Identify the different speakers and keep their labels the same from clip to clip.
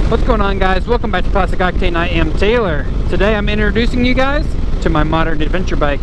Speaker 1: What's going on, guys? Welcome back to Classic Octane. I am Taylor. Today I'm introducing you guys to my modern adventure bike.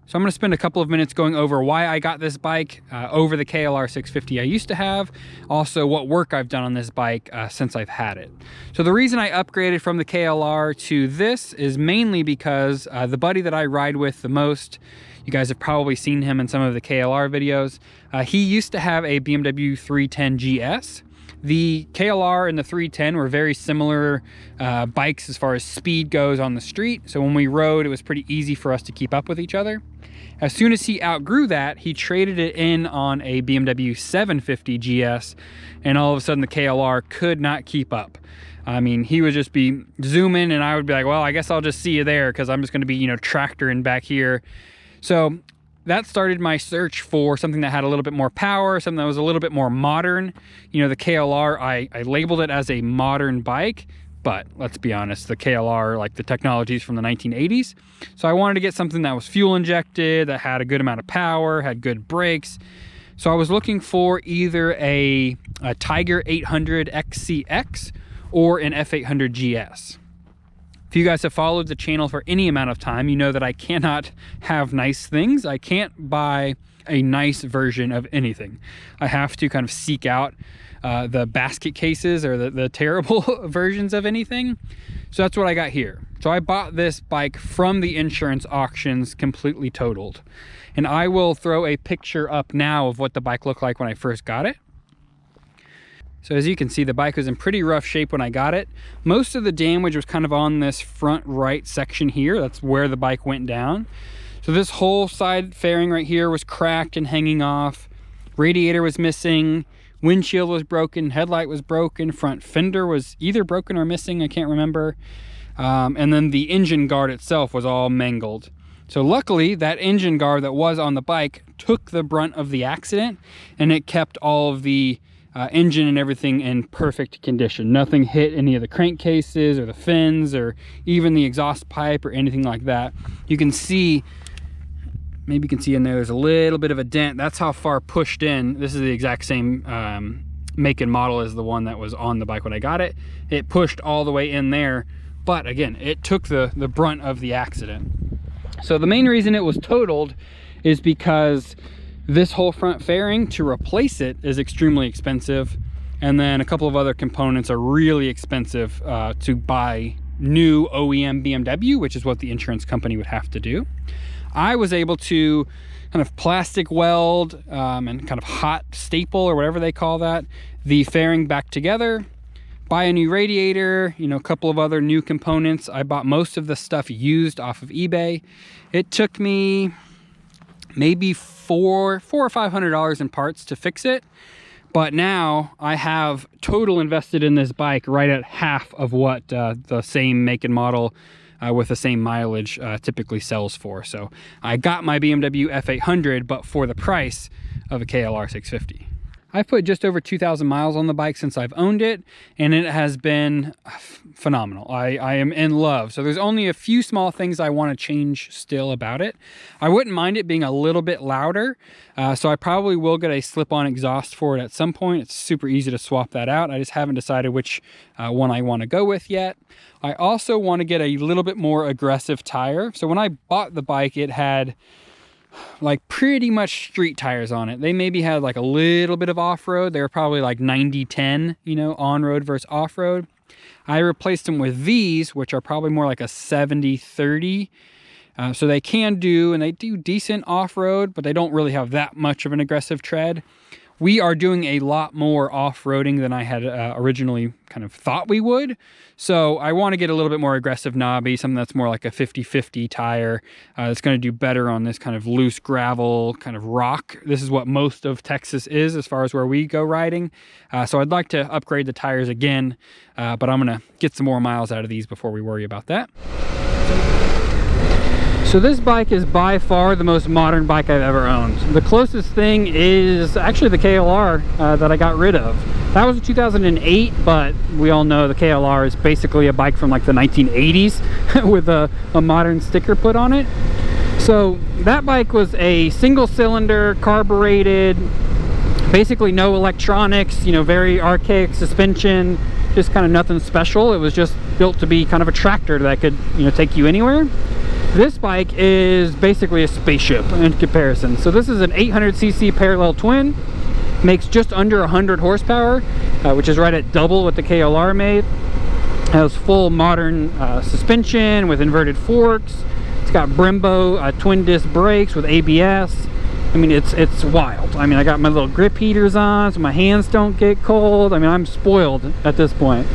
Speaker 1: So I'm going to spend a couple of minutes going over why I got this bike over the KLR 650 I used to have. Also what work I've done on this bike since I've had it. So the reason I upgraded from the KLR to this is mainly because the buddy that I ride with the most, you guys have probably seen him in some of the KLR videos. He used to have a BMW 310 GS. The KLR and the 310 were very similar bikes as far as speed goes on the street. So when we rode, it was pretty easy for us to keep up with each other. As soon as he outgrew that, he traded it in on a BMW 750 GS, and all of a sudden the KLR could not keep up. I mean, he would just be zooming and I would be like, well, I guess I'll just see you there because I'm just going to be, you know, tractoring back here. So that started my search for something that had a little bit more power, something that was a little bit more modern. You know, the KLR, I labeled it as a modern bike, but let's be honest, the KLR, like the technology's from the 1980s. So I wanted to get something that was fuel injected, that had a good amount of power, had good brakes. So I was looking for either a Tiger 800 XCX or an F800 GS. If you guys have followed the channel for any amount of time, you know that I cannot have nice things. I can't buy a nice version of anything. I have to kind of seek out the basket cases or the terrible versions of anything. So that's what I got here. So I bought this bike from the insurance auctions completely totaled. And I will throw a picture up now of what the bike looked like when I first got it. So as you can see, the bike was in pretty rough shape when I got it. Most of the damage was kind of on this front right section here. That's where the bike went down. So this whole side fairing right here was cracked and hanging off. Radiator was missing. Windshield was broken. Headlight was broken. Front fender was either broken or missing. I can't remember. And then the engine guard itself was all mangled. So luckily, that engine guard that was on the bike took the brunt of the accident, and it kept all of the engine and everything in perfect condition. Nothing hit any of the crankcases or the fins or even the exhaust pipe or anything like that. You can see, maybe you can see in there's a little bit of a dent. That's how far pushed in. This is the exact same make and model as the one that was on the bike when I got it. It pushed all the way in there, but again, it took the brunt of the accident. So the main reason it was totaled is because this whole front fairing, to replace it, is extremely expensive. And then a couple of other components are really expensive to buy new OEM BMW, which is what the insurance company would have to do. I was able to kind of plastic weld and kind of hot staple, or whatever they call that, the fairing back together, buy a new radiator, you know, a couple of other new components. I bought most of the stuff used off of eBay. It took me maybe $400 or $500 in parts to fix it, but now I have total invested in this bike right at half of what the same make and model with the same mileage typically sells for. So I got my BMW F800, but for the price of a KLR 650. I've put just over 2,000 miles on the bike since I've owned it, and it has been phenomenal. I am in love. So there's only a few small things I want to change still about it. I wouldn't mind it being a little bit louder, so I probably will get a slip-on exhaust for it at some point. It's super easy to swap that out. I just haven't decided which one I want to go with yet. I also want to get a little bit more aggressive tire. So when I bought the bike, it had like pretty much street tires on it. They maybe had like a little bit of off-road. They were probably like 90-10, you know, on-road versus off-road. I replaced them with these, which are probably more like a 70-30. So they can do, and they do decent off-road, but they don't really have that much of an aggressive tread. We are doing a lot more off-roading than I had originally kind of thought we would. So I want to get a little bit more aggressive knobby, something that's more like a 50-50 tire. It's going to do better on this kind of loose gravel, kind of rock. This is what most of Texas is as far as where we go riding. So I'd like to upgrade the tires again, but I'm going to get some more miles out of these before we worry about that. So this bike is by far the most modern bike I've ever owned. The closest thing is actually the KLR that I got rid of. That was a 2008, but we all know the KLR is basically a bike from like the 1980s with a modern sticker put on it. So that bike was a single cylinder, carbureted, basically no electronics, you know, very archaic suspension, just kind of nothing special. It was just built to be kind of a tractor that could, you know, take you anywhere. This bike is basically a spaceship in comparison. So this is an 800cc parallel twin, makes just under 100 horsepower, which is right at double what the KLR made. Has full modern suspension with inverted forks. It's got Brembo twin disc brakes with ABS. I mean, it's wild. I mean, I got my little grip heaters on so my hands don't get cold. I mean, I'm spoiled at this point.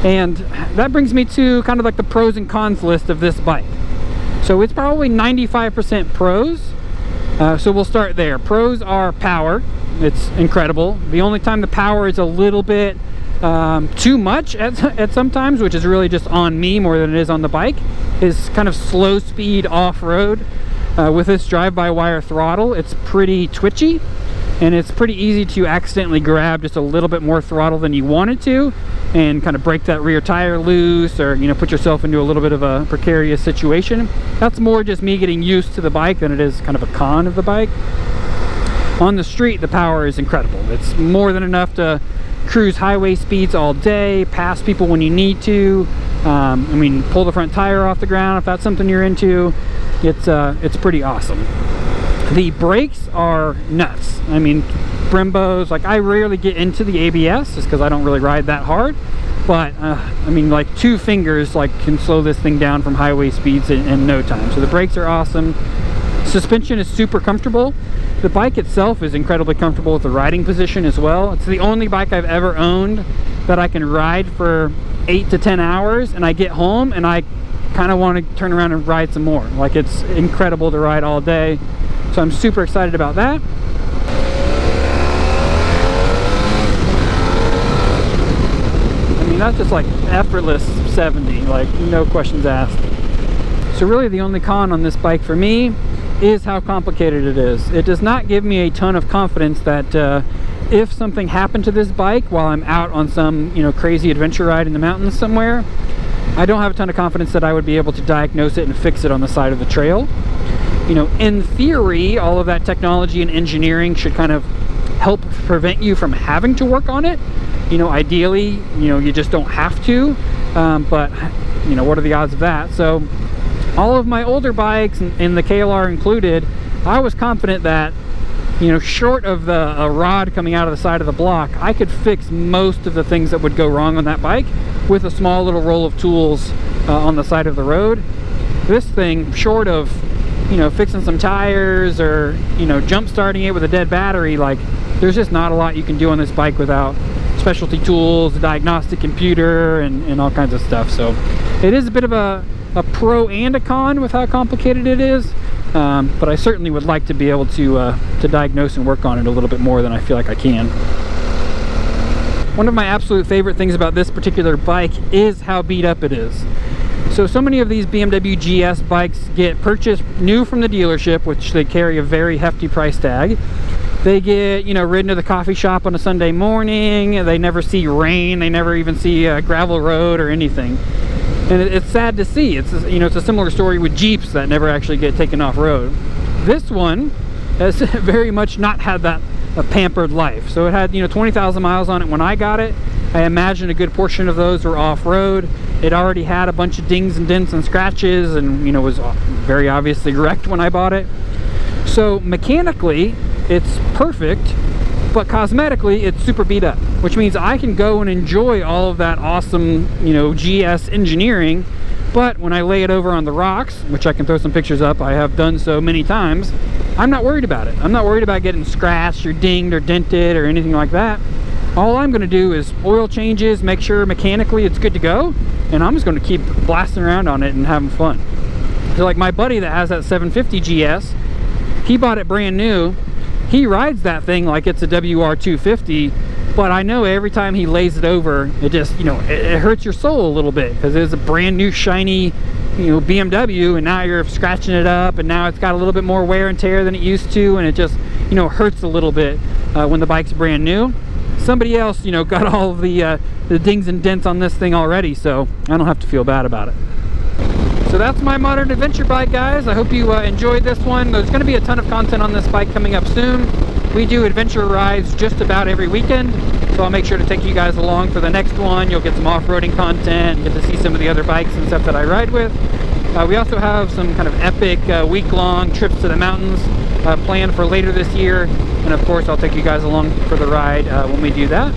Speaker 1: And that brings me to kind of like the pros and cons list of this bike. So it's probably 95% pros. So we'll start there. Pros are power. It's incredible. The only time the power is a little bit too much at sometimes, which is really just on me more than it is on the bike, is kind of slow speed off-road. With this drive-by-wire throttle, it's pretty twitchy, and it's pretty easy to accidentally grab just a little bit more throttle than you wanted to and kind of break that rear tire loose, or, you know, put yourself into a little bit of a precarious situation. That's more just me getting used to the bike than it is kind of a con of the bike. On the street, the power is incredible. It's more than enough to cruise highway speeds all day, pass people when you need to. I mean, pull the front tire off the ground if that's something you're into. It's pretty awesome. The brakes are nuts. I mean, Brembos, like, I rarely get into the ABS just because I don't really ride that hard, but I mean, like, 2 fingers like can slow this thing down from highway speeds in no time. So the brakes are awesome. Suspension is super comfortable. The bike itself is incredibly comfortable with the riding position as well. It's the only bike I've ever owned that I can ride for 8 to 10 hours and I get home and I kind of want to turn around and ride some more. Like, it's incredible to ride all day. So I'm super excited about that. I mean, that's just like effortless 70, like no questions asked. So really the only con on this bike for me is how complicated it is. It does not give me a ton of confidence that if something happened to this bike while I'm out on some, you know, crazy adventure ride in the mountains somewhere, I don't have a ton of confidence that I would be able to diagnose it and fix it on the side of the trail. You know, in theory, all of that technology and engineering should kind of help prevent you from having to work on it. You know, ideally, you know, you just don't have to, but, you know, what are the odds of that? So all of my older bikes, and the KLR included, I was confident that, you know, short of a rod coming out of the side of the block, I could fix most of the things that would go wrong on that bike with a small little roll of tools on the side of the road. This thing, short of, you know, fixing some tires or, you know, jump starting it with a dead battery, like, there's just not a lot you can do on this bike without specialty tools, a diagnostic computer, and all kinds of stuff. So it is a bit of a pro and a con with how complicated it is, but I certainly would like to be able to diagnose and work on it a little bit more than I feel like I can. One of my absolute favorite things about this particular bike is how beat up it is. So many of these BMW GS bikes get purchased new from the dealership, which they carry a very hefty price tag. They get, you know, ridden to the coffee shop on a Sunday morning. They never see rain. They never even see a gravel road or anything. And it's sad to see. It's, you know, it's a similar story with Jeeps that never actually get taken off road. This one has very much not had that pampered life. So it had, you know, 20,000 miles on it when I got it. I imagine a good portion of those were off-road. It already had a bunch of dings and dents and scratches, and, you know, was very obviously wrecked when I bought it. So mechanically, it's perfect, but cosmetically, it's super beat up, which means I can go and enjoy all of that awesome, you know, GS engineering, but when I lay it over on the rocks, which I can throw some pictures up, I have done so many times, I'm not worried about it. I'm not worried about getting scratched or dinged or dented or anything like that. All I'm going to do is oil changes, make sure mechanically it's good to go, and I'm just going to keep blasting around on it and having fun. So like my buddy that has that 750 GS, he bought it brand new. He rides that thing like it's a WR250, but I know every time he lays it over, it just, you know, it hurts your soul a little bit because it's a brand new shiny, you know, BMW, and now you're scratching it up, and now it's got a little bit more wear and tear than it used to, and it just, you know, hurts a little bit when the bike's brand new. Somebody else, you know, got all of the dings and dents on this thing already, so I don't have to feel bad about it. So that's my modern adventure bike, guys. I hope you enjoyed this one. There's going to be a ton of content on this bike coming up soon. We do adventure rides just about every weekend, so So I'll make sure to take you guys along for the next one. You'll get some off-roading content and get to see some of the other bikes and stuff that I ride with. We also have some kind of epic week-long trips to the mountains planned for later this year. And of course, I'll take you guys along for the ride when we do that.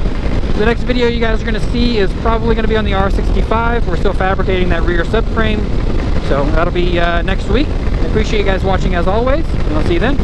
Speaker 1: The next video you guys are going to see is probably going to be on the R65. We're still fabricating that rear subframe. So that'll be next week. I appreciate you guys watching as always, and I'll see you then.